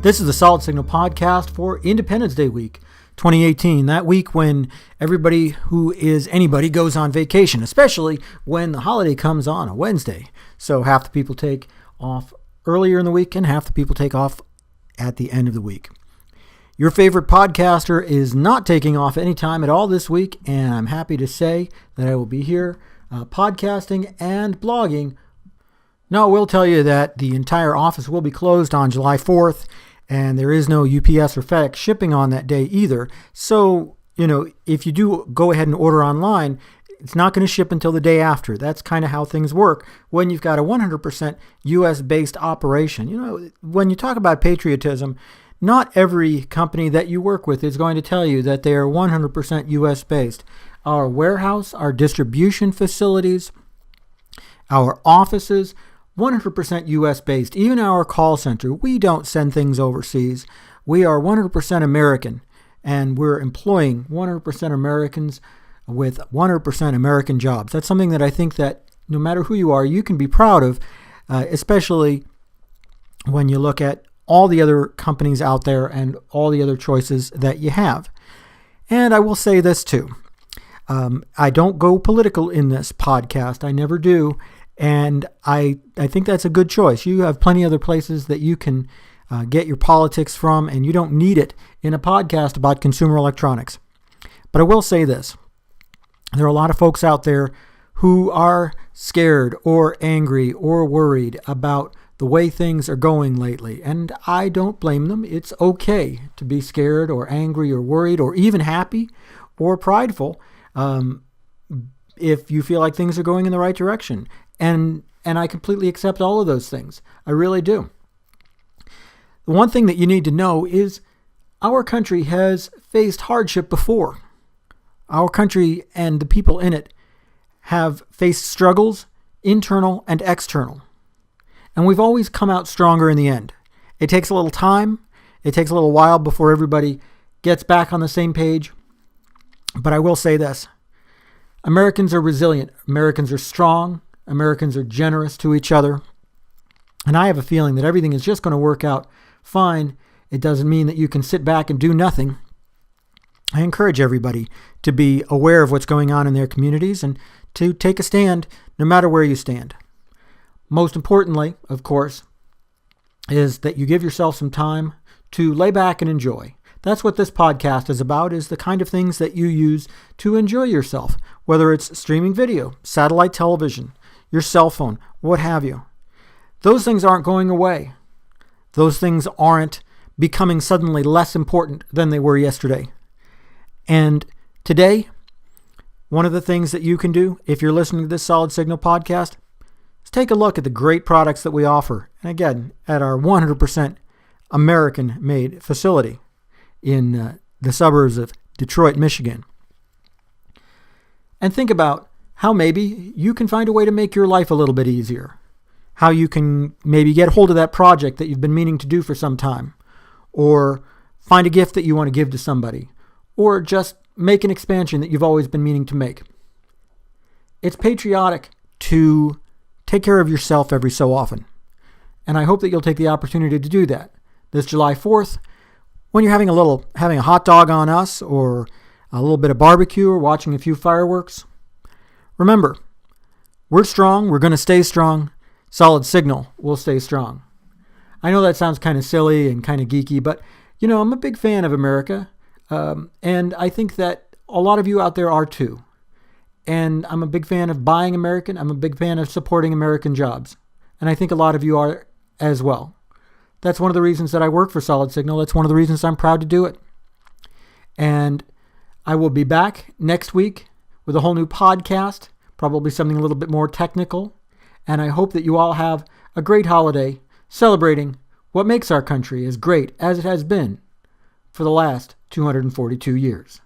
This is the Solid Signal podcast for Independence Day week 2018, that week when everybody who is anybody goes on vacation, especially when the holiday comes on a Wednesday. So half the people take off earlier in the week and half the people take off at the end of the week. Your favorite podcaster is not taking off any time at all this week, and I'm happy to say that I will be here podcasting and blogging. Now, I will tell you that the entire office will be closed on July 4th, and there is no UPS or FedEx shipping on that day either. So, if you do go ahead and order online, it's not going to ship until the day after. That's kind of how things work when you've got a 100% U.S.-based operation. When you talk about patriotism, not every company that you work with is going to tell you that they are 100% U.S.-based. Our warehouse, our distribution facilities, our offices, 100% U.S.-based. Even our call center, we don't send things overseas. We are 100% American, and we're employing 100% Americans with 100% American jobs. That's something that I think that no matter who you are, you can be proud of, especially when you look at all the other companies out there and all the other choices that you have. And I will say this too. I don't go political in this podcast. I never do. And I think that's a good choice. You have plenty of other places that you can get your politics from, and you don't need it in a podcast about consumer electronics. But I will say this. There are a lot of folks out there who are scared or angry or worried about the way things are going lately. And I don't blame them. It's okay to be scared or angry or worried or even happy or prideful if you feel like things are going in the right direction. And I completely accept all of those things. I really do. The one thing that you need to know is our country has faced hardship before. Our country and the people in it have faced struggles, internal and external. And we've always come out stronger in the end. It takes a little time. It takes a little while before everybody gets back on the same page. But I will say this. Americans are resilient. Americans are strong. Americans are generous to each other. And I have a feeling that everything is just going to work out fine. It doesn't mean that you can sit back and do nothing. I encourage everybody to be aware of what's going on in their communities and to take a stand no matter where you stand. Most importantly, of course, is that you give yourself some time to lay back and enjoy. That's what this podcast is about, is the kind of things that you use to enjoy yourself, whether it's streaming video, satellite television, your cell phone, what have you. Those things aren't going away. Those things aren't becoming suddenly less important than they were yesterday. And today, one of the things that you can do if you're listening to this Solid Signal podcast is take a look at the great products that we offer. And again, at our 100% American-made facility in the suburbs of Detroit, Michigan. And think about how maybe you can find a way to make your life a little bit easier. How you can maybe get hold of that project that you've been meaning to do for some time. Or find a gift that you want to give to somebody. Or just make an expansion that you've always been meaning to make. It's patriotic to take care of yourself every so often. And I hope that you'll take the opportunity to do that. This July 4th, when you're having a hot dog on us, or a little bit of barbecue, or watching a few fireworks, remember, we're strong, we're going to stay strong, Solid Signal will stay strong. I know that sounds kind of silly and kind of geeky, but, I'm a big fan of America, and I think that a lot of you out there are too. And I'm a big fan of buying American, I'm a big fan of supporting American jobs, and I think a lot of you are as well. That's one of the reasons that I work for Solid Signal. That's one of the reasons I'm proud to do it. And I will be back next week with a whole new podcast, probably something a little bit more technical. And I hope that you all have a great holiday celebrating what makes our country as great as it has been for the last 242 years.